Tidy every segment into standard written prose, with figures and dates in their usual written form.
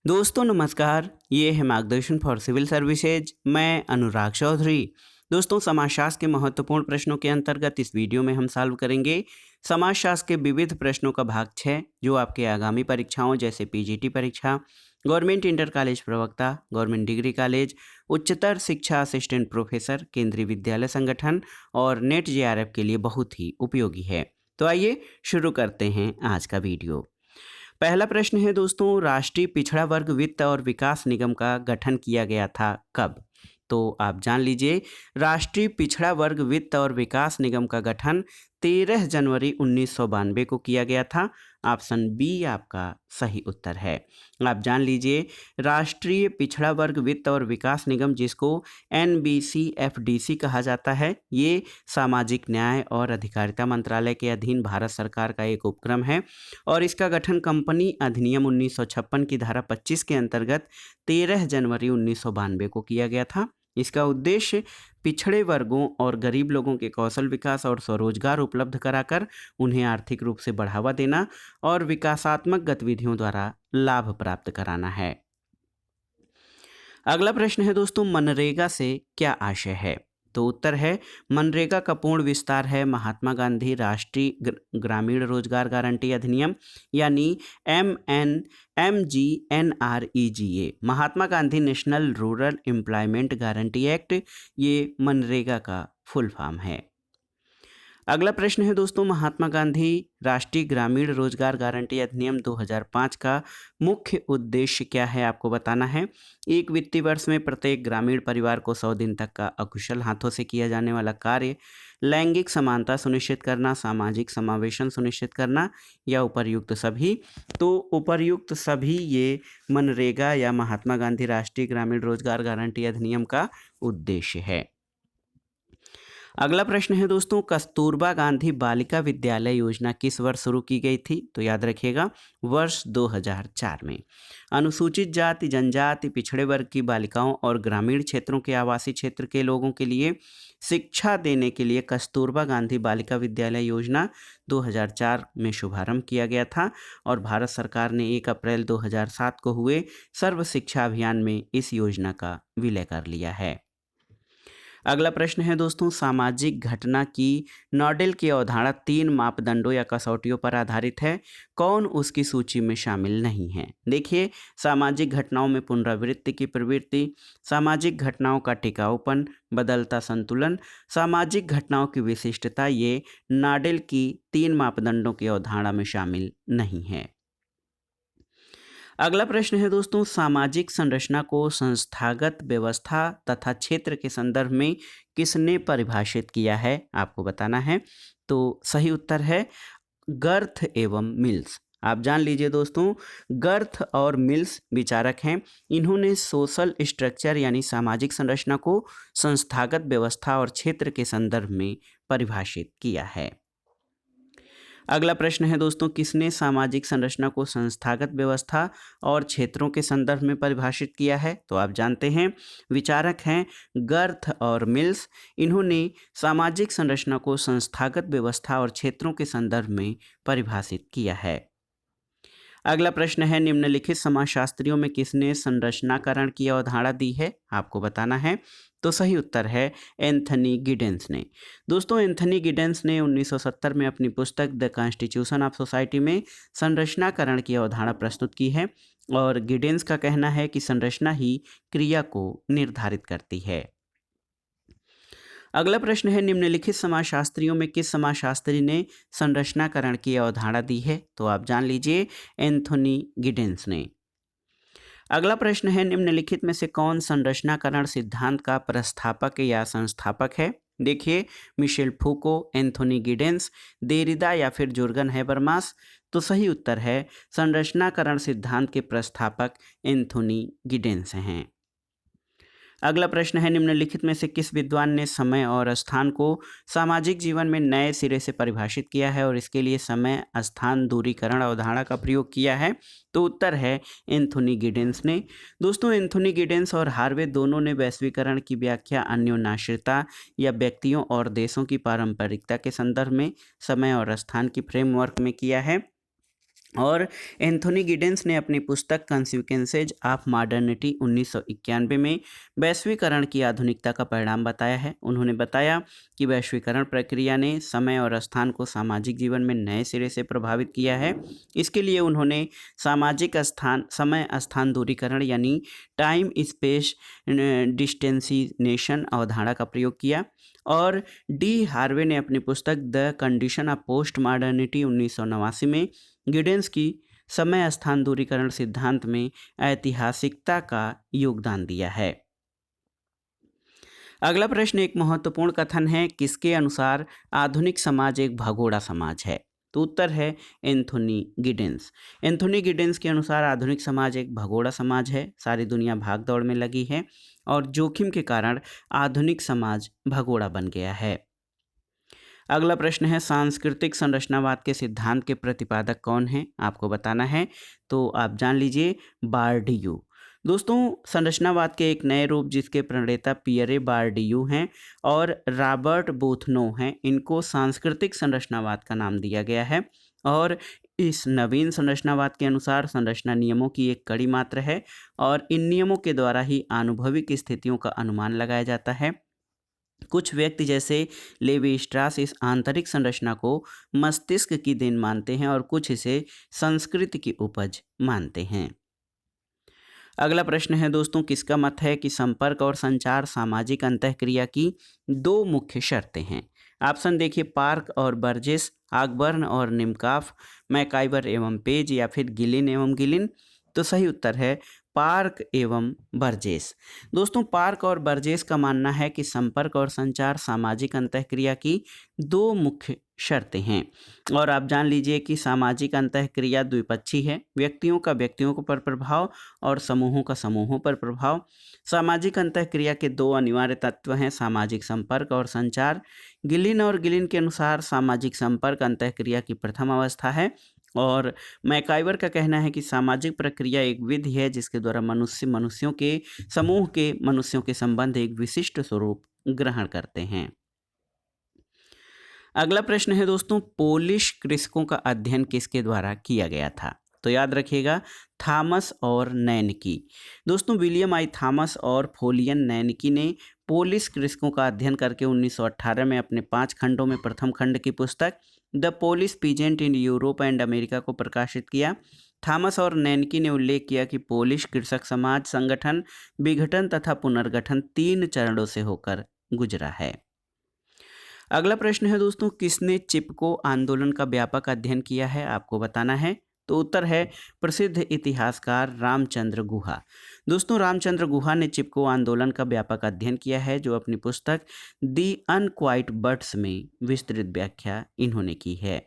दोस्तों नमस्कार, ये है मार्गदर्शन फॉर सिविल सर्विसेज। मैं अनुराग चौधरी। दोस्तों समाजशास्त्र के महत्वपूर्ण प्रश्नों के अंतर्गत इस वीडियो में हम सॉल्व करेंगे समाजशास्त्र के विविध प्रश्नों का भाग 6 जो आपके आगामी परीक्षाओं जैसे पीजीटी परीक्षा, गवर्नमेंट इंटर कॉलेज प्रवक्ता, गवर्नमेंट डिग्री कॉलेज, उच्चतर शिक्षा असिस्टेंट प्रोफेसर, केंद्रीय विद्यालय संगठन और नेट जेआरएफ के लिए बहुत ही उपयोगी है। तो आइए शुरू करते हैं आज का वीडियो। पहला प्रश्न है दोस्तों, राष्ट्रीय पिछड़ा वर्ग वित्त और विकास निगम का गठन किया गया था कब? तो आप जान लीजिए, राष्ट्रीय पिछड़ा वर्ग वित्त और विकास निगम का गठन 13 जनवरी 1992 को किया गया था। ऑप्शन बी आपका सही उत्तर है। आप जान लीजिए, राष्ट्रीय पिछड़ा वर्ग वित्त और विकास निगम जिसको NBCFDC कहा जाता है, ये सामाजिक न्याय और अधिकारिता मंत्रालय के अधीन भारत सरकार का एक उपक्रम है और इसका गठन कंपनी अधिनियम 1956 की धारा 25 के अंतर्गत 13 जनवरी 1992 को किया गया था। इसका उद्देश्य पिछड़े वर्गों और गरीब लोगों के कौशल विकास और स्वरोजगार उपलब्ध कराकर उन्हें आर्थिक रूप से बढ़ावा देना और विकासात्मक गतिविधियों द्वारा लाभ प्राप्त कराना है। अगला प्रश्न है दोस्तों, मनरेगा से क्या आशय है? तो उत्तर है, मनरेगा का पूर्ण विस्तार है महात्मा गांधी राष्ट्रीय ग्रामीण रोजगार गारंटी अधिनियम यानी MGNREGA, Mahatma Gandhi national rural employment guarantee act, ये मनरेगा का फुल फॉर्म है। अगला प्रश्न है दोस्तों, महात्मा गांधी राष्ट्रीय ग्रामीण रोजगार गारंटी अधिनियम 2005 का मुख्य उद्देश्य क्या है आपको बताना है। एक वित्तीय वर्ष में प्रत्येक ग्रामीण परिवार को 100 दिन तक का अकुशल हाथों से किया जाने वाला कार्य, लैंगिक समानता सुनिश्चित करना, सामाजिक समावेशन सुनिश्चित करना या उपर्युक्त सभी। तो उपर्युक्त सभी ये मनरेगा या महात्मा गांधी राष्ट्रीय ग्रामीण रोजगार गारंटी अधिनियम का उद्देश्य है। अगला प्रश्न है दोस्तों, कस्तूरबा गांधी बालिका विद्यालय योजना किस वर्ष शुरू की गई थी? तो याद रखिएगा, वर्ष 2004 में। अनुसूचित जाति, जनजाति, पिछड़े वर्ग की बालिकाओं और ग्रामीण क्षेत्रों के आवासीय क्षेत्र के लोगों के लिए शिक्षा देने के लिए कस्तूरबा गांधी बालिका विद्यालय योजना 2004 में शुभारंभ किया गया था और भारत सरकार ने 1 अप्रैल 2007 को हुए सर्व शिक्षा अभियान में इस योजना का विलय कर लिया है। अगला प्रश्न है दोस्तों, सामाजिक घटना की नॉडेल की अवधारणा 3 मापदंडों या कसौटियों पर आधारित है। कौन उसकी सूची में शामिल नहीं है? देखिए, सामाजिक घटनाओं में पुनरावृत्ति की प्रवृत्ति, सामाजिक घटनाओं का टिकाऊपन, बदलता संतुलन, सामाजिक घटनाओं की विशिष्टता, ये नॉडेल की 3 मापदंडों की अवधारणा में शामिल नहीं है। अगला प्रश्न है दोस्तों, सामाजिक संरचना को संस्थागत व्यवस्था तथा क्षेत्र के संदर्भ में किसने परिभाषित किया है आपको बताना है। तो सही उत्तर है गर्थ एवं मिल्स। आप जान लीजिए दोस्तों, गर्थ और मिल्स विचारक हैं। इन्होंने सोशल स्ट्रक्चर यानी सामाजिक संरचना को संस्थागत व्यवस्था और क्षेत्र के संदर्भ में परिभाषित किया है। अगला प्रश्न है दोस्तों, किसने सामाजिक संरचना को संस्थागत व्यवस्था और क्षेत्रों के संदर्भ में परिभाषित किया है? तो आप जानते हैं, विचारक हैं गर्थ और मिल्स। इन्होंने सामाजिक संरचना को संस्थागत व्यवस्था और क्षेत्रों के संदर्भ में परिभाषित किया है। अगला प्रश्न है, निम्नलिखित समाजशास्त्रियों में किसने संरचनाकरण की अवधारणा दी है आपको बताना है। तो सही उत्तर है एंथनी गिडेंस ने। दोस्तों, एंथनी गिडेंस ने 1970 में अपनी पुस्तक द कॉन्स्टिट्यूशन ऑफ सोसाइटी में संरचनाकरण की अवधारणा प्रस्तुत की है और गिडेंस का कहना है कि संरचना ही क्रिया को निर्धारित करती है। अगला प्रश्न है, निम्नलिखित समाजशास्त्रियों में किस समाजशास्त्री ने संरचनाकरण की अवधारणा दी है? तो आप जान लीजिए, एंथोनी गिडेंस ने। अगला प्रश्न है, निम्नलिखित में से कौन संरचनाकरण सिद्धांत का प्रस्थापक या संस्थापक है? देखिए, मिशेल फूको, एंथोनी गिडेंस, देरिदा या फिर जुर्गन हैबरमास। तो सही उत्तर है संरचनाकरण सिद्धांत के प्रस्थापक एंथोनी गिडेंस हैं। अगला प्रश्न है, निम्नलिखित में से किस विद्वान ने समय और स्थान को सामाजिक जीवन में नए सिरे से परिभाषित किया है और इसके लिए समय स्थान दूरीकरण अवधारणा का प्रयोग किया है? तो उत्तर है एंथोनी गिडेंस ने। दोस्तों, एंथोनी गिडेंस और हार्वे दोनों ने वैश्वीकरण की व्याख्या अन्योन्याश्रिता या व्यक्तियों और देशों की पारंपरिकता के संदर्भ में समय और स्थान की फ्रेमवर्क में किया है। और एंथोनी गिडेंस ने अपनी पुस्तक कॉन्सिक्वेंसेज ऑफ मॉडर्निटी 1991 में वैश्वीकरण की आधुनिकता का परिणाम बताया है। उन्होंने बताया कि वैश्वीकरण प्रक्रिया ने समय और स्थान को सामाजिक जीवन में नए सिरे से प्रभावित किया है। इसके लिए उन्होंने सामाजिक स्थान समय स्थान दूरीकरण यानी टाइम स्पेस डिस्टेंसिनेशन अवधारणा का प्रयोग किया। और डी हार्वे ने अपनी पुस्तक the condition of post modernity 1989 में गिडेंस की समय स्थान दूरीकरण सिद्धांत में ऐतिहासिकता का योगदान दिया है। अगला प्रश्न एक महत्वपूर्ण कथन है, किसके अनुसार आधुनिक समाज एक भगोड़ा समाज है? तो उत्तर है एंथोनी गिडेंस। एंथोनी गिडेंस के अनुसार आधुनिक समाज एक भगोड़ा समाज है। सारी दुनिया भाग दौड़ में लगी है और जोखिम के कारण आधुनिक समाज भगोड़ा बन गया है। अगला प्रश्न है, सांस्कृतिक संरचनावाद के सिद्धांत के प्रतिपादक कौन हैं? आपको बताना है, तो आप जान लीजिए बार्डियू। दोस्तों, संरचनावाद के एक नए रूप जिसके प्रणेता पियरे बार्डियू हैं और रॉबर्ट बोथनो हैं, इनको सांस्कृतिक संरचनावाद का नाम दिया गया है। और इस नवीन संरचनावाद के अनुसार संरचना नियमों की एक कड़ी मात्र है और इन नियमों के द्वारा ही आनुभविक स्थितियों का अनुमान लगाया जाता है। कुछ व्यक्ति जैसे लेवी स्ट्रास इस आंतरिक संरचना को मस्तिष्क की देन मानते हैं और कुछ इसे संस्कृति की उपज मानते हैं। अगला प्रश्न है दोस्तों, किसका मत है कि संपर्क और संचार सामाजिक अंतःक्रिया की दो मुख्य शर्तें हैं? ऑप्शन देखिए, पार्क और बर्जेस, ऑकबर्न और निमकॉफ, मैकाइवर एवं पेज, या फिर गिलिन एवं गिलिन। तो सही उत्तर है पार्क एवं बर्जेस। दोस्तों, पार्क और बर्जेस का मानना है कि संपर्क और संचार सामाजिक अंतःक्रिया की दो मुख्य शर्तें हैं। और आप जान लीजिए कि सामाजिक अंतःक्रिया द्विपक्षीय है, व्यक्तियों का व्यक्तियों पर प्रभाव और समूहों का समूहों पर प्रभाव। सामाजिक अंतःक्रिया के दो अनिवार्य तत्व हैं, सामाजिक संपर्क और संचार। गिलिन और गिलिन के अनुसार सामाजिक संपर्क अंतःक्रिया की प्रथम अवस्था है और मैकाइवर का कहना है कि सामाजिक प्रक्रिया एक विधि है जिसके द्वारा मनुष्यों के समूह के मनुष्यों के संबंध एक विशिष्ट स्वरूप ग्रहण करते हैं। अगला प्रश्न है दोस्तों, पोलिश कृषकों का अध्ययन किसके द्वारा किया गया था? तो याद रखिएगा, थॉमस और नैनकी। दोस्तों, विलियम आई थॉमस और फोलियन नैनकी ने पोलिश कृषकों का अध्ययन करके 1918 में अपने 5 खंडों में प्रथम खंड की पुस्तक the Polish peasant in Europe and America को प्रकाशित किया। थॉमस और नैनकी ने उल्लेख किया कि पोलिश कृषक समाज संगठन, विघटन तथा पुनर्गठन 3 चरणों से होकर गुजरा है। अगला प्रश्न है दोस्तों, किसने चिपको आंदोलन का व्यापक अध्ययन किया है? आपको बताना है, तो उत्तर है प्रसिद्ध इतिहासकार रामचंद्र गुहा। दोस्तों, रामचंद्र गुहा ने चिपको आंदोलन का व्यापक अध्ययन किया है, जो अपनी पुस्तक दी अनक्वाइट बर्ड्स में विस्तृत व्याख्या इन्होंने की है।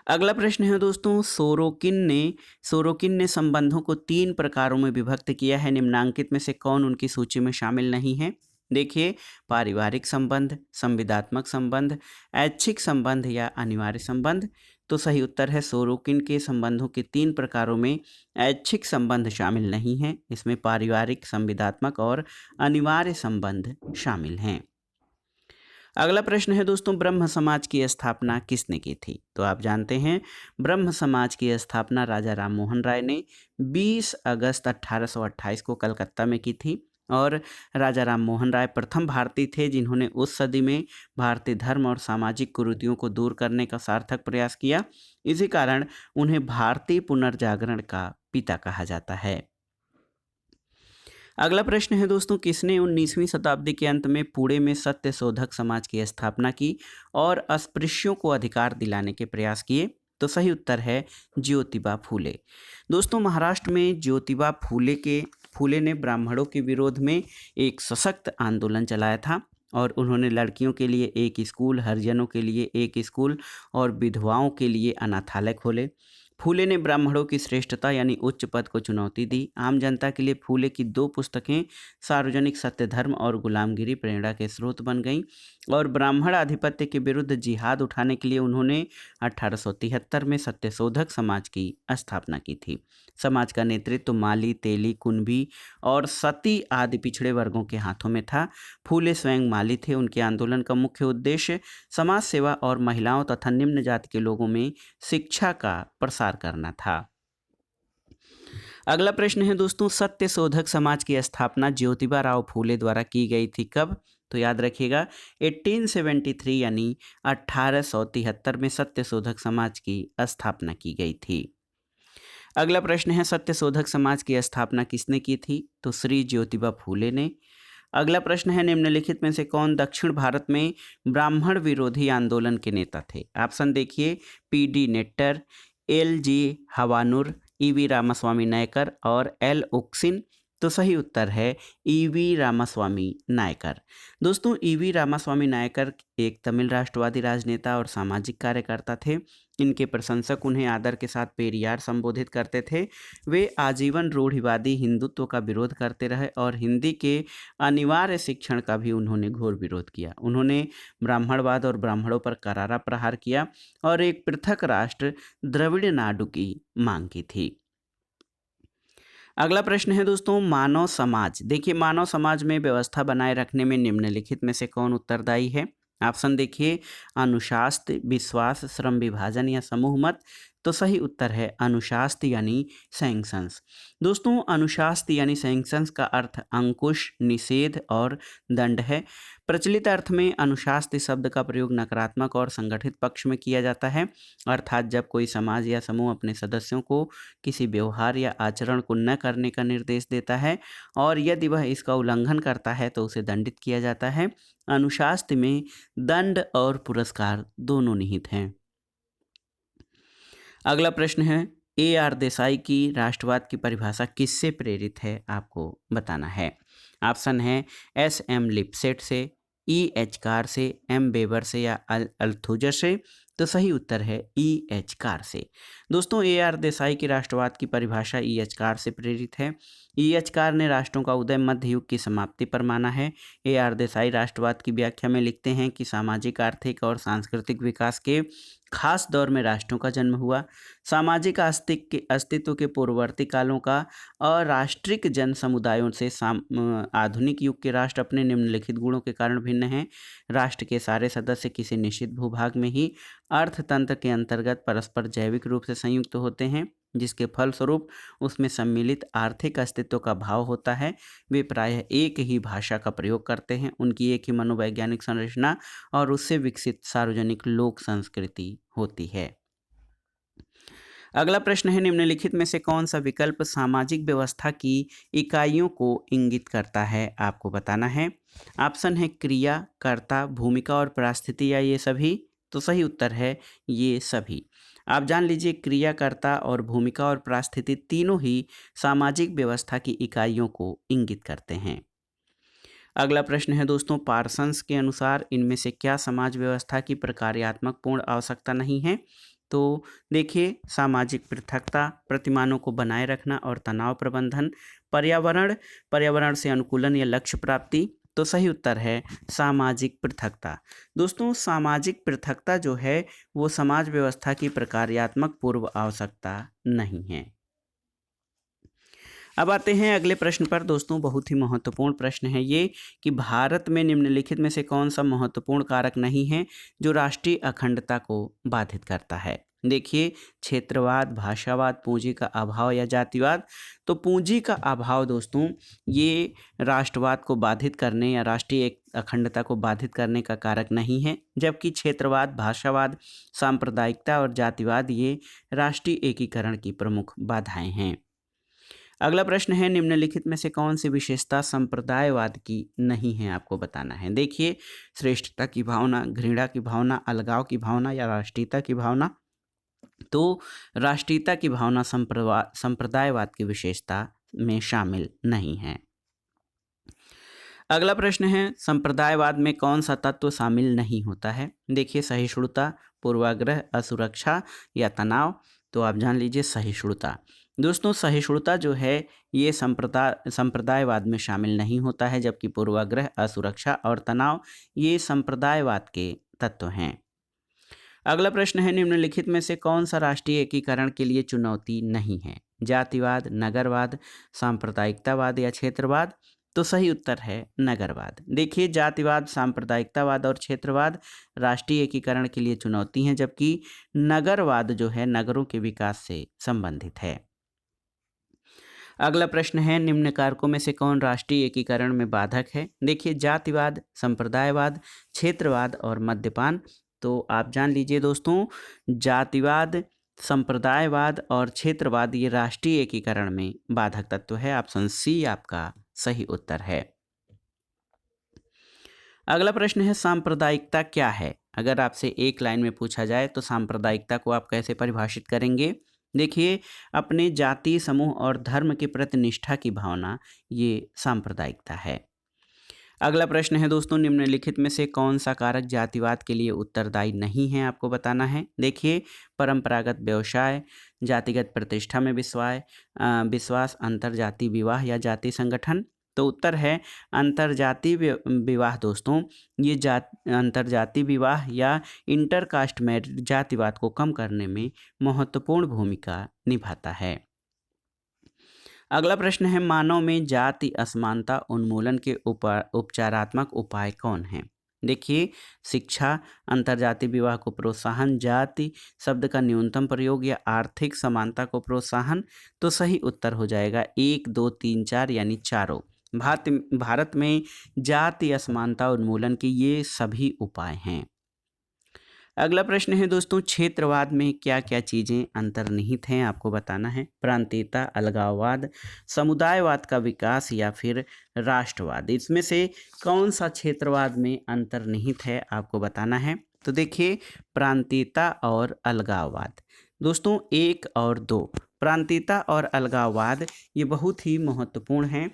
अगला प्रश्न है दोस्तों, सोरोकिन ने संबंधों को 3 प्रकारों में विभक्त किया है, निम्नांकित में से कौन उनकी सूची में शामिल नहीं है? देखिए, पारिवारिक संबंध, संविदात्मक संबंध, ऐच्छिक संबंध या अनिवार्य संबंध। तो सही उत्तर है सोरोकिन के संबंधों के 3 प्रकारों में ऐच्छिक संबंध शामिल नहीं है। इसमें पारिवारिक, संविदात्मक और अनिवार्य संबंध शामिल हैं। अगला प्रश्न है दोस्तों, ब्रह्म समाज की स्थापना किसने की थी? तो आप जानते हैं, ब्रह्म समाज की स्थापना राजा राम मोहन राय ने 20 अगस्त 1828 को कलकत्ता में की थी। और राजा राम मोहन राय प्रथम भारतीय थे जिन्होंने उस सदी में भारतीय धर्म और सामाजिक कुरीतियों को दूर करने का सार्थक प्रयास किया। इसी कारण उन्हें भारतीय पुनर्जागरण का पिता कहा जाता है। अगला प्रश्न है दोस्तों, किसने 19वीं शताब्दी के अंत में पुणे में सत्य शोधक समाज की स्थापना की और अस्पृश्यों को अधिकार दिलाने के प्रयास किए? तो सही उत्तर है ज्योतिबा फूले। दोस्तों, महाराष्ट्र में ज्योतिबा फूले ने ब्राह्मणों के विरोध में एक सशक्त आंदोलन चलाया था और उन्होंने लड़कियों के लिए एक स्कूल, हरिजनों के लिए एक स्कूल और विधवाओं के लिए अनाथालय खोले। फूले ने ब्राह्मणों की श्रेष्ठता यानी उच्च पद को चुनौती दी। आम जनता के लिए फूले की 2 पुस्तकें सार्वजनिक सत्य धर्म और गुलामगिरी प्रेरणा के स्रोत बन गईं और ब्राह्मण आधिपत्य के विरुद्ध जिहाद उठाने के लिए उन्होंने 1873 में सत्यशोधक समाज की स्थापना की थी। समाज का नेतृत्व माली, तेली, कुंभी और सती आदि पिछड़े वर्गों के हाथों में था। फूले स्वयं माली थे। उनके आंदोलन का मुख्य उद्देश्य समाज सेवा और महिलाओं तथा निम्न जाति के लोगों में शिक्षा का प्रसार करना था। अगला प्रश्न है दोस्तों, सत्य शोधक समाज की स्थापना ज्योतिबा राव फूले द्वारा की गई थी कब? तो याद रखिएगा 1873 यानी 1873 में सत्य शोधक समाज की स्थापना की गई थी। अगला प्रश्न है, सत्य शोधक समाज की स्थापना किसने की थी? तो श्री ज्योतिबा फूले ने। अगला प्रश्न है, निम्नलिखित में से कौन दक्षिण भारत में ब्राह्मण विरोधी आंदोलन के नेता थे? ऑप्शन देखिए, PD. नेट्टर, LG. हवानुर, EV. Ramaswamy Naikar और एल. ओक्सिन। तो सही उत्तर है ई.वी. रामास्वामी नायकर। दोस्तों, ई.वी. रामास्वामी नायकर एक तमिल राष्ट्रवादी राजनेता और सामाजिक कार्यकर्ता थे। इनके प्रशंसक उन्हें आदर के साथ पेरियार संबोधित करते थे। वे आजीवन रूढ़िवादी हिंदुत्व का विरोध करते रहे और हिंदी के अनिवार्य शिक्षण का भी उन्होंने घोर विरोध किया। उन्होंने ब्राह्मणवाद और ब्राह्मणों पर करारा प्रहार किया और एक पृथक राष्ट्र द्रविड़ नाडु की मांग की थी। अगला प्रश्न है दोस्तों, मानव समाज। देखिए, मानव समाज में व्यवस्था बनाए रखने में निम्नलिखित में से कौन उत्तरदायी है? ऑप्शन देखिए, अनुशास्त, विश्वास, श्रम विभाजन या समूह मत। तो सही उत्तर है अनुशास्त यानी सैंक्शंस। दोस्तों, अनुशास्त यानी सैंक्शंस का अर्थ अंकुश, निषेध और दंड है। प्रचलित अर्थ में अनुशास्त शब्द का प्रयोग नकारात्मक और संगठित पक्ष में किया जाता है, अर्थात जब कोई समाज या समूह अपने सदस्यों को किसी व्यवहार या आचरण को न करने का निर्देश देता है और यदि वह इसका उल्लंघन करता है तो उसे दंडित किया जाता है। अनुशासन में दंड और पुरस्कार दोनों निहित हैं। अगला प्रश्न है, ए.आर. देसाई की राष्ट्रवाद की परिभाषा किससे प्रेरित है? आपको बताना है। ऑप्शन है एस.एम. लिपसेट से, ई.एच. कार से, एम. वेबर से या अल्थुजर से। तो सही उत्तर है ई.एच. कार से। दोस्तों, ए.आर. देसाई की राष्ट्रवाद की परिभाषा ई.एच. कार से प्रेरित है। ई.एच. कार ने राष्ट्रों का उदय मध्य युग की समाप्ति पर माना है। ए.आर. देसाई राष्ट्रवाद की व्याख्या में लिखते हैं कि सामाजिक, आर्थिक और सांस्कृतिक विकास के खास दौर में राष्ट्रों का जन्म हुआ। सामाजिक अस्तित्व के पूर्ववर्ती कालों का अराष्ट्रिक जन समुदायों से आधुनिक युग के राष्ट्र अपने निम्नलिखित गुणों के कारण भिन्न हैं। राष्ट्र के सारे सदस्य किसी निश्चित भूभाग में ही अर्थतंत्र के अंतर्गत परस्पर जैविक रूप से संयुक्त होते हैं, जिसके फलस्वरूप उसमें सम्मिलित आर्थिक अस्तित्व का भाव होता है। वे प्रायः एक ही भाषा का प्रयोग करते हैं। उनकी एक ही मनोवैज्ञानिक संरचना और उससे विकसित सार्वजनिक लोक संस्कृति होती है। अगला प्रश्न है, निम्नलिखित में से कौन सा विकल्प सामाजिक व्यवस्था की इकाइयों को इंगित करता है? आपको बताना है। ऑप्शन है क्रिया, कर्ता, भूमिका और परिस्थिति या ये सभी। तो सही उत्तर है ये सभी। आप जान लीजिए, क्रियाकर्ता और भूमिका और परिस्थिति तीनों ही सामाजिक व्यवस्था की इकाइयों को इंगित करते हैं। अगला प्रश्न है दोस्तों, पार्सन्स के अनुसार इनमें से क्या समाज व्यवस्था की प्रकार्यात्मक पूर्ण आवश्यकता नहीं है? तो देखिए, सामाजिक पृथकता, प्रतिमानों को बनाए रखना और तनाव प्रबंधन, पर्यावरण से अनुकूलन या लक्ष्य प्राप्ति। तो सही उत्तर है सामाजिक पृथकता। दोस्तों, सामाजिक पृथकता जो है वो समाज व्यवस्था की प्रकार्यात्मक पूर्व आवश्यकता नहीं है। अब आते हैं अगले प्रश्न पर। दोस्तों, बहुत ही महत्वपूर्ण प्रश्न है ये कि भारत में निम्नलिखित में से कौन सा महत्वपूर्ण कारक नहीं है जो राष्ट्रीय अखंडता को बाधित करता है? देखिए, क्षेत्रवाद, भाषावाद, पूंजी का अभाव या जातिवाद। तो पूंजी का अभाव दोस्तों ये राष्ट्रवाद को बाधित करने या राष्ट्रीय अखंडता को बाधित करने का कारक नहीं है, जबकि क्षेत्रवाद, भाषावाद, सांप्रदायिकता और जातिवाद ये राष्ट्रीय एकीकरण की प्रमुख बाधाएं हैं। अगला प्रश्न है, निम्नलिखित में से कौन सी विशेषता संप्रदायवाद की नहीं है? आपको बताना है। देखिए, श्रेष्ठता की भावना, घृणा की भावना, अलगाव की भावना या राष्ट्रीयता की भावना। तो राष्ट्रीयता की भावना संप्रदायवाद की विशेषता में शामिल नहीं है। अगला प्रश्न है, संप्रदायवाद में कौन सा तत्व शामिल नहीं होता है? देखिए, सहिष्णुता, पूर्वाग्रह, असुरक्षा या तनाव। तो आप जान लीजिए सहिष्णुता। दोस्तों सहिष्णुता जो है ये संप्रदायवाद में शामिल नहीं होता है, जबकि पूर्वाग्रह, असुरक्षा और तनाव ये संप्रदायवाद के तत्व हैं। अगला प्रश्न है, निम्नलिखित में से कौन सा राष्ट्रीय एकीकरण के लिए चुनौती नहीं है? जातिवाद, नगरवाद, सांप्रदायिकतावाद या क्षेत्रवाद? तो सही उत्तर है नगरवाद। देखिए जातिवाद, सांप्रदायिकतावाद और क्षेत्रवाद राष्ट्रीय एकीकरण के लिए चुनौती हैं, जबकि नगरवाद जो है नगरों के विकास से संबंधित है। अगला प्रश्न है, निम्न कारकों में से कौन राष्ट्रीय एकीकरण में बाधक है? देखिए जातिवाद, संप्रदायवाद, क्षेत्रवाद और मद्यपान। तो आप जान लीजिए दोस्तों जातिवाद, संप्रदायवाद और क्षेत्रवाद ये राष्ट्रीय एकीकरण में बाधक तत्व है। ऑप्शन सी आपका सही उत्तर है। अगला प्रश्न है, सांप्रदायिकता क्या है? अगर आपसे एक लाइन में पूछा जाए तो सांप्रदायिकता को आप कैसे परिभाषित करेंगे? देखिए अपने जाति, समूह और धर्म के प्रति निष्ठा की भावना ये सांप्रदायिकता है। अगला प्रश्न है दोस्तों, निम्नलिखित में से कौन सा कारक जातिवाद के लिए उत्तरदायी नहीं है? आपको बताना है। देखिए परंपरागत व्यवसाय, जातिगत प्रतिष्ठा में विश्वास, अंतरजातीय विवाह या जाति संगठन। तो उत्तर है अंतरजातीय विवाह दोस्तों। ये अंतरजातीय विवाह या इंटरकास्ट मैरिज जातिवाद को कम करने में महत्वपूर्ण भूमिका निभाता है। अगला प्रश्न है, मानव में जाति असमानता उन्मूलन के उपचारात्मक उपाय कौन हैं? देखिए शिक्षा, अंतरजातीय विवाह को प्रोत्साहन, जाति शब्द का न्यूनतम प्रयोग या आर्थिक समानता को प्रोत्साहन। तो सही उत्तर हो जाएगा 1, 2, 3, 4 यानी चारों। भारत में जाति असमानता उन्मूलन के ये सभी उपाय हैं। अगला प्रश्न है दोस्तों, क्षेत्रवाद में क्या क्या चीज़ें अंतर्निहित हैं? आपको बताना है। प्रांतीयता, अलगाववाद, समुदायवाद का विकास या फिर राष्ट्रवाद, इसमें से कौन सा क्षेत्रवाद में अंतर्निहित है? आपको बताना है। तो देखिए प्रांतीयता और अलगाववाद दोस्तों 1 और 2, प्रांतीयता और अलगाववाद ये बहुत ही महत्वपूर्ण हैं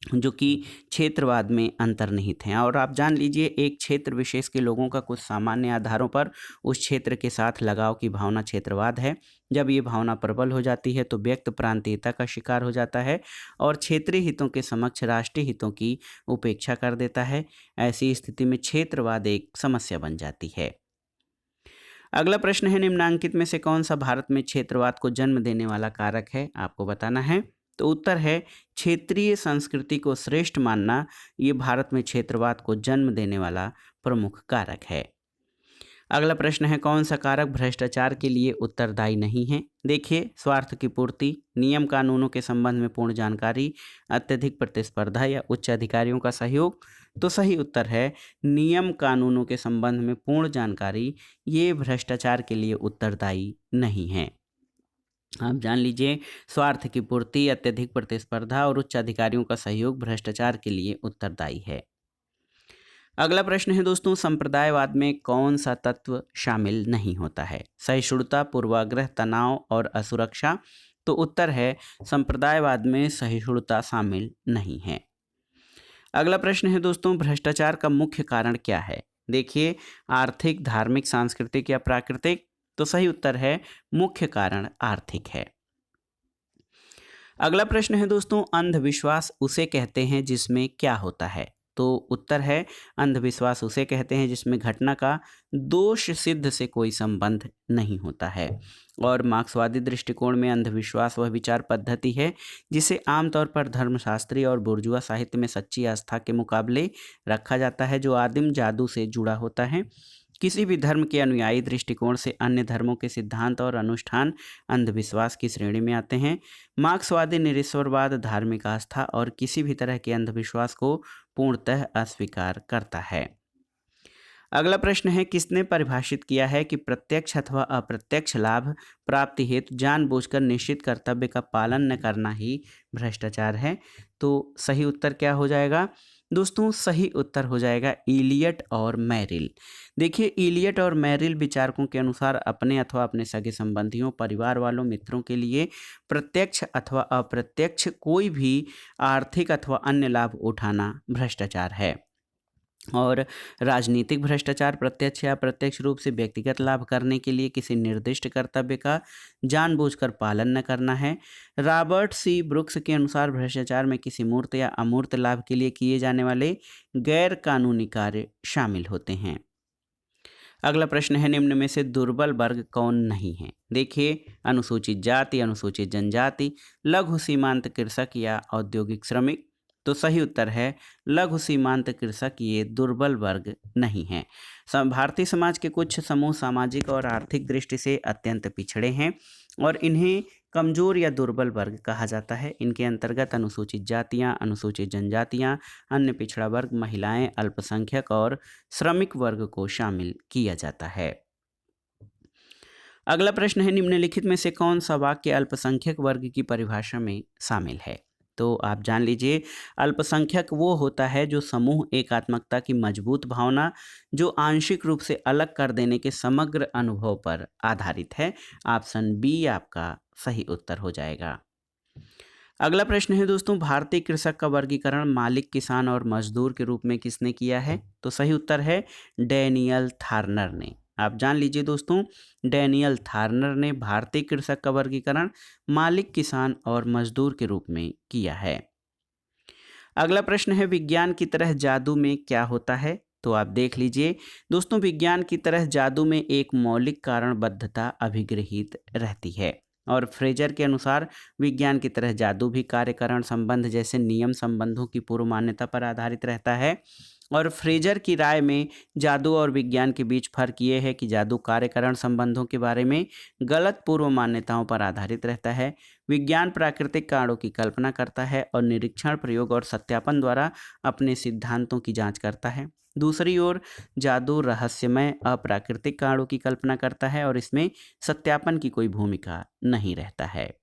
जो कि क्षेत्रवाद में अंतर्निहित हैं। और आप जान लीजिए एक क्षेत्र विशेष के लोगों का कुछ सामान्य आधारों पर उस क्षेत्र के साथ लगाव की भावना क्षेत्रवाद है। जब ये भावना प्रबल हो जाती है तो व्यक्ति प्रांतीयता का शिकार हो जाता है और क्षेत्रीय हितों के समक्ष राष्ट्रीय हितों की उपेक्षा कर देता है। ऐसी स्थिति में क्षेत्रवाद एक समस्या बन जाती है। अगला प्रश्न है, निम्नांकित में से कौन सा भारत में क्षेत्रवाद को जन्म देने वाला कारक है? आपको बताना है। तो उत्तर है क्षेत्रीय संस्कृति को श्रेष्ठ मानना, ये भारत में क्षेत्रवाद को जन्म देने वाला प्रमुख कारक है। अगला प्रश्न है, कौन सा कारक भ्रष्टाचार के लिए उत्तरदायी नहीं है? देखिए स्वार्थ की पूर्ति, नियम कानूनों के संबंध में पूर्ण जानकारी, अत्यधिक प्रतिस्पर्धा या उच्च अधिकारियों का सहयोग। तो सही उत्तर है नियम कानूनों के संबंध में पूर्ण जानकारी, ये भ्रष्टाचार के लिए उत्तरदायी नहीं है। आप जान लीजिए स्वार्थ की पूर्ति, अत्यधिक प्रतिस्पर्धा और उच्च अधिकारियों का सहयोग भ्रष्टाचार के लिए उत्तरदायी है। अगला प्रश्न है दोस्तों, संप्रदायवाद में कौन सा तत्व शामिल नहीं होता है? सहिष्णुता, पूर्वाग्रह, तनाव और असुरक्षा। तो उत्तर है संप्रदायवाद में सहिष्णुता शामिल नहीं है। अगला प्रश्न है दोस्तों, भ्रष्टाचार का मुख्य कारण क्या है? देखिए आर्थिक, धार्मिक, सांस्कृतिक या प्राकृतिक। तो सही उत्तर है मुख्य कारण आर्थिक है। अगला प्रश्न है दोस्तों, अंधविश्वास उसे कहते हैं जिसमें क्या होता है? तो उत्तर है अंधविश्वास उसे कहते हैं जिसमें घटना का दोष सिद्ध से कोई संबंध नहीं होता है। और मार्क्सवादी दृष्टिकोण में अंधविश्वास वह विचार पद्धति है जिसे आमतौर पर धर्मशास्त्री और बुर्जुआ साहित्य में सच्ची आस्था के मुकाबले रखा जाता है, जो आदिम जादू से जुड़ा होता है। किसी भी धर्म के अनुयायी दृष्टिकोण से अन्य धर्मों के सिद्धांत और अनुष्ठान अंधविश्वास की श्रेणी में आते हैं। मार्क्सवादी निरीश्वरवाद धार्मिक आस्था और किसी भी तरह के अंधविश्वास को पूर्णतः अस्वीकार करता है। अगला प्रश्न है, किसने परिभाषित किया है कि प्रत्यक्ष अथवा अप्रत्यक्ष लाभ प्राप्ति हेतु जानबूझकर निश्चित कर्तव्य का पालन न करना ही भ्रष्टाचार है? तो सही उत्तर क्या हो जाएगा दोस्तों? सही उत्तर हो जाएगा इलियट और मैरिल। देखिए इलियट और मैरिल विचारकों के अनुसार अपने अथवा अपने सगे संबंधियों, परिवार वालों, मित्रों के लिए प्रत्यक्ष अथवा अप्रत्यक्ष कोई भी आर्थिक अथवा अन्य लाभ उठाना भ्रष्टाचार है। और राजनीतिक भ्रष्टाचार प्रत्यक्ष या अप्रत्यक्ष रूप से व्यक्तिगत लाभ करने के लिए किसी निर्दिष्ट कर्तव्य का जानबूझकर पालन न करना है। रॉबर्ट सी ब्रुक्स के अनुसार भ्रष्टाचार में किसी मूर्त या अमूर्त लाभ के लिए किए जाने वाले गैर कानूनी कार्य शामिल होते हैं। अगला प्रश्न है, निम्न में से दुर्बल वर्ग कौन नहीं है? देखिए, अनुसूचित जाति, अनुसूचित जनजाति, लघु सीमांत कृषक या औद्योगिक श्रमिक। तो सही उत्तर है लघु सीमांत कृषक, ये दुर्बल वर्ग नहीं है। भारतीय समाज के कुछ समूह सामाजिक और आर्थिक दृष्टि से अत्यंत पिछड़े हैं और इन्हें कमजोर या दुर्बल वर्ग कहा जाता है। इनके अंतर्गत अनुसूचित जातियां, अनुसूचित जनजातियां, अन्य पिछड़ा वर्ग, महिलाएं, अल्पसंख्यक और श्रमिक वर्ग को शामिल किया जाता है। अगला प्रश्न है, निम्नलिखित में से कौन सा वाक्य अल्पसंख्यक वर्ग की परिभाषा में शामिल है? तो आप जान लीजिए, अल्पसंख्यक वो होता है जो समूह एकात्मकता की मजबूत भावना, जो आंशिक रूप से अलग कर देने के समग्र अनुभव पर आधारित है। ऑप्शन बी आपका सही उत्तर हो जाएगा। अगला प्रश्न है दोस्तों, भारतीय कृषक का वर्गीकरण मालिक, किसान और मजदूर के रूप में किसने किया है? तो सही उत्तर है डैनियल थार्नर ने। आप जान लीजिए दोस्तों, डैनियल थार्नर ने भारतीय कृषक का वर्गीकरण मालिक, किसान और मजदूर के रूप में किया है। अगला प्रश्न है, विज्ञान की तरह जादू में क्या होता है? तो आप देख लीजिए दोस्तों, विज्ञान की तरह जादू में एक मौलिक कारणबद्धता अभिगृहित रहती है और फ्रेजर के अनुसार विज्ञान की तरह जादू भी कार्यकरण संबंध जैसे नियम संबंधों की पूर्व मान्यता पर आधारित रहता है। और फ्रेजर की राय में जादू और विज्ञान के बीच फर्क ये है कि जादू कार्यकरण संबंधों के बारे में गलत पूर्व मान्यताओं पर आधारित रहता है। विज्ञान प्राकृतिक कारणों की कल्पना करता है और निरीक्षण, प्रयोग और सत्यापन द्वारा अपने सिद्धांतों की जांच करता है। दूसरी ओर जादू रहस्यमय, अप्राकृतिक कारणों की कल्पना करता है और इसमें सत्यापन की कोई भूमिका नहीं रहता है।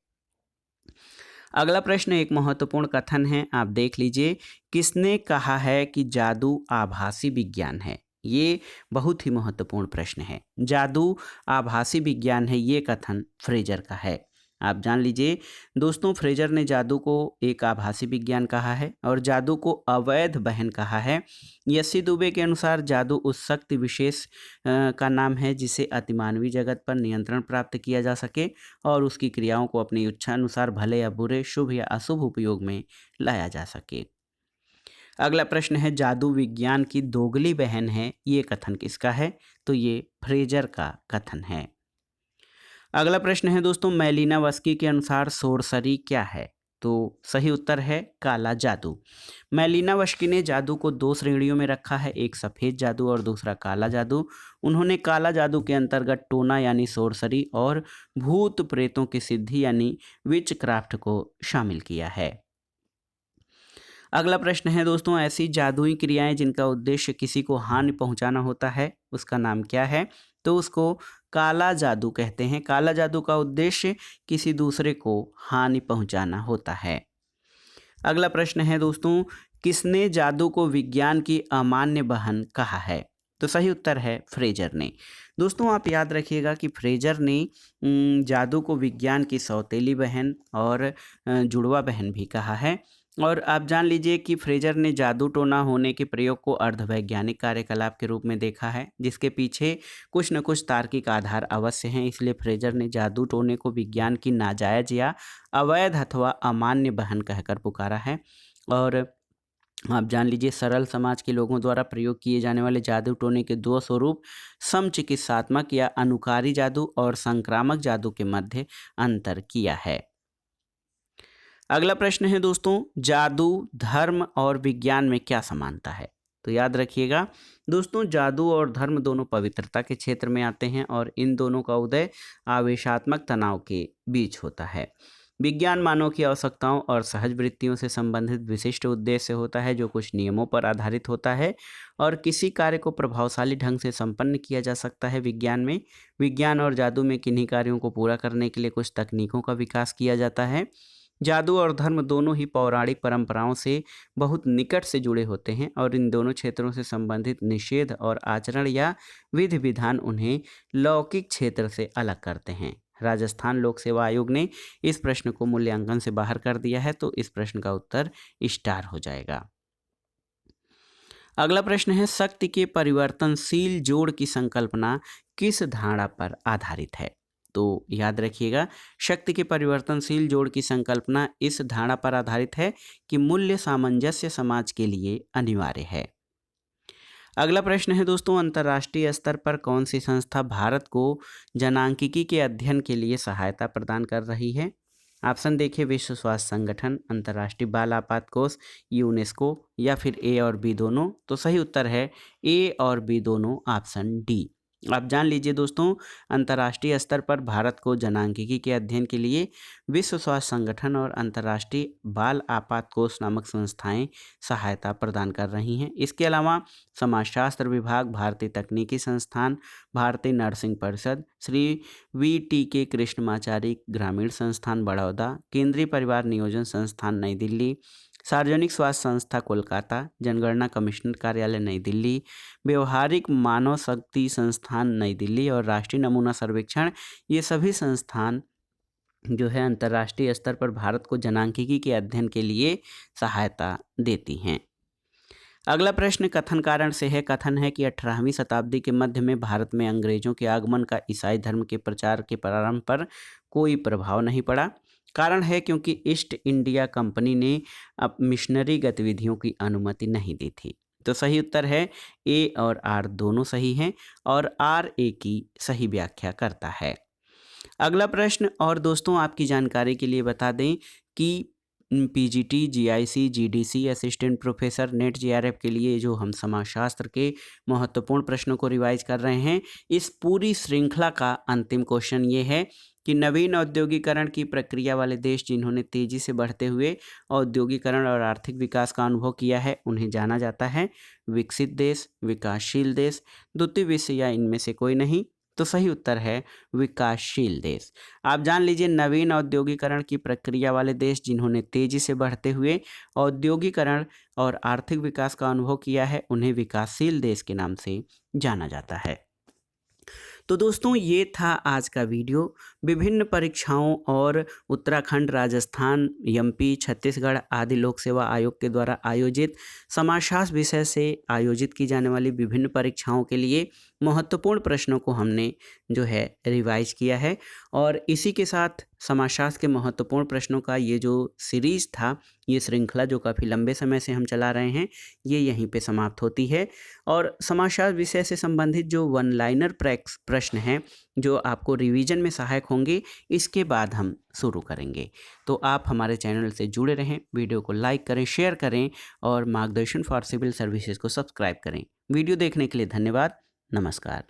अगला प्रश्न एक महत्वपूर्ण कथन है, आप देख लीजिए, किसने कहा है कि जादू आभासी विज्ञान है? ये बहुत ही महत्वपूर्ण प्रश्न है। जादू आभासी विज्ञान है, ये कथन फ्रेजर का है। आप जान लीजिए दोस्तों, फ्रेजर ने जादू को एक आभासी विज्ञान कहा है और जादू को अवैध बहन कहा है। यस्सी दुबे के अनुसार जादू उस शक्ति विशेष का नाम है जिसे अतिमानवीय जगत पर नियंत्रण प्राप्त किया जा सके और उसकी क्रियाओं को अपनी इच्छा अनुसार भले या बुरे, शुभ या अशुभ उपयोग में लाया जा सके। अगला प्रश्न है, जादू विज्ञान की दोगली बहन है, ये कथन किसका है? तो ये फ्रेजर का कथन है। अगला प्रश्न है दोस्तों, मैलिनोवस्की के अनुसार सोरसरी क्या है? तो सही उत्तर है काला जादू। मैलिनोवस्की ने जादू को दो श्रेणियों में रखा है, एक सफ़ेद जादू और दूसरा काला जादू। उन्होंने काला जादू के अंतर्गत टोना यानी सोरसरी और भूत प्रेतों की सिद्धि यानी विच क्राफ्ट को शामिल किया है। अगला प्रश्न है दोस्तों, ऐसी जादुई क्रियाएं जिनका उद्देश्य किसी को हानि पहुंचाना होता है, उसका नाम क्या है? तो उसको काला जादू कहते हैं। काला जादू का उद्देश्य किसी दूसरे को हानि पहुंचाना होता है। अगला प्रश्न है दोस्तों, किसने जादू को विज्ञान की अमान्य बहन कहा है? तो सही उत्तर है फ्रेजर ने। दोस्तों आप याद रखिएगा कि फ्रेजर ने जादू को विज्ञान की सौतेली बहन और जुड़वा बहन भी कहा है। और आप जान लीजिए कि फ्रेजर ने जादू टोना होने के प्रयोग को अर्धवैज्ञानिक कार्यकलाप के रूप में देखा है, जिसके पीछे कुछ न कुछ तार्किक आधार अवश्य हैं। इसलिए फ्रेजर ने जादू टोने को विज्ञान की नाजायज या अवैध अथवा अमान्य बहन कहकर पुकारा है। और आप जान लीजिए, सरल समाज के लोगों द्वारा प्रयोग किए जाने वाले जादू टोने के दो स्वरूप समचिकित्सात्मक या अनुकारी जादू और संक्रामक जादू के मध्य अंतर किया है। अगला प्रश्न है दोस्तों, जादू, धर्म और विज्ञान में क्या समानता है? तो याद रखिएगा दोस्तों, जादू और धर्म दोनों पवित्रता के क्षेत्र में आते हैं और इन दोनों का उदय आवेशात्मक तनाव के बीच होता है। विज्ञान मानव की आवश्यकताओं और सहज वृत्तियों से संबंधित विशिष्ट उद्देश्य होता है, जो कुछ नियमों पर आधारित होता है और किसी कार्य को प्रभावशाली ढंग से संपन्न किया जा सकता है। विज्ञान और जादू में किन्हीं कार्यों को पूरा करने के लिए कुछ तकनीकों का विकास किया जाता है। जादू और धर्म दोनों ही पौराणिक परंपराओं से बहुत निकट से जुड़े होते हैं और इन दोनों क्षेत्रों से संबंधित निषेध और आचरण या विधि विधान उन्हें लौकिक क्षेत्र से अलग करते हैं। राजस्थान लोक सेवा आयोग ने इस प्रश्न को मूल्यांकन से बाहर कर दिया है, तो इस प्रश्न का उत्तर स्टार हो जाएगा। अगला प्रश्न है, शक्ति के परिवर्तनशील जोड़ की संकल्पना किस धारणा पर आधारित है? तो याद रखिएगा, शक्ति के परिवर्तनशील जोड़ की संकल्पना इस धारणा पर आधारित है कि मूल्य सामंजस्य समाज के लिए अनिवार्य है। अगला प्रश्न है दोस्तों, अंतर्राष्ट्रीय स्तर पर कौन सी संस्था भारत को जनांकिकी के अध्ययन के लिए सहायता प्रदान कर रही है? ऑप्शन देखिए, विश्व स्वास्थ्य संगठन, अंतर्राष्ट्रीय बाल आपात कोष, यूनेस्को या फिर ए और बी दोनों। तो सही उत्तर है ए और बी दोनों, ऑप्शन डी। आप जान लीजिए दोस्तों, अंतर्राष्ट्रीय स्तर पर भारत को जनांकिकी के अध्ययन के लिए विश्व स्वास्थ्य संगठन और अंतर्राष्ट्रीय बाल आपात कोष नामक संस्थाएं सहायता प्रदान कर रही हैं। इसके अलावा समाजशास्त्र विभाग, भारतीय तकनीकी संस्थान, भारतीय नर्सिंग परिषद, श्री VTK कृष्णमाचारी ग्रामीण संस्थान बड़ौदा, केंद्रीय परिवार नियोजन संस्थान नई दिल्ली, सार्वजनिक स्वास्थ्य संस्था कोलकाता, जनगणना कमिश्नर कार्यालय नई दिल्ली, व्यवहारिक मानव शक्ति संस्थान नई दिल्ली और राष्ट्रीय नमूना सर्वेक्षण, ये सभी संस्थान जो है अंतर्राष्ट्रीय स्तर पर भारत को जनांकिकी के अध्ययन के लिए सहायता देती हैं। अगला प्रश्न कथन कारण से है। कथन है कि 18वीं शताब्दी के मध्य में भारत में अंग्रेजों के आगमन का ईसाई धर्म के प्रचार के प्रारंभ पर कोई प्रभाव नहीं पड़ा। कारण है क्योंकि ईस्ट इंडिया कंपनी ने अब मिशनरी गतिविधियों की अनुमति नहीं दी थी। तो सही उत्तर है ए और आर दोनों सही हैं और आर ए की सही व्याख्या करता है। अगला प्रश्न, और दोस्तों आपकी जानकारी के लिए बता दें कि PGT, GIC, GDC, assistant professor, net JRF के लिए जो हम समाजशास्त्र के महत्वपूर्ण प्रश्नों को रिवाइज कर रहे हैं, इस पूरी श्रृंखला का अंतिम क्वेश्चन ये है कि नवीन औद्योगिकरण की प्रक्रिया वाले देश जिन्होंने तेजी से बढ़ते हुए औद्योगिकरण और आर्थिक विकास का अनुभव किया है, उन्हें जाना जाता है विकसित देश, विकासशील देश, द्वितीय विषय या इनमें से कोई नहीं। तो सही उत्तर है विकासशील देश। आप जान लीजिए, नवीन औद्योगिकरण की प्रक्रिया वाले देश जिन्होंने तेजी से बढ़ते हुए औद्योगिकरण और आर्थिक विकास का अनुभव किया है, उन्हें विकासशील देश के नाम से जाना जाता है। तो दोस्तों ये था आज का वीडियो। विभिन्न परीक्षाओं और उत्तराखंड, राजस्थान, MP, छत्तीसगढ़ आदि लोक सेवा आयोग के द्वारा आयोजित समाजशास्त्र विषय से आयोजित की जाने वाली विभिन्न परीक्षाओं के लिए महत्वपूर्ण प्रश्नों को हमने जो है रिवाइज किया है और इसी के साथ समाजशास्त्र के महत्वपूर्ण प्रश्नों का ये जो सीरीज़ था, ये श्रृंखला जो काफ़ी लंबे समय से हम चला रहे हैं, ये यहीं पे समाप्त होती है। और समाजशास्त्र विषय से संबंधित जो वन लाइनर प्रश्न हैं जो आपको रिवीजन में सहायक होंगे, इसके बाद हम शुरू करेंगे। तो आप हमारे चैनल से जुड़े रहें, वीडियो को लाइक करें, शेयर करें और मार्गदर्शन फॉर सिविल सर्विसेज को सब्सक्राइब करें। वीडियो देखने के लिए धन्यवाद। नमस्कार।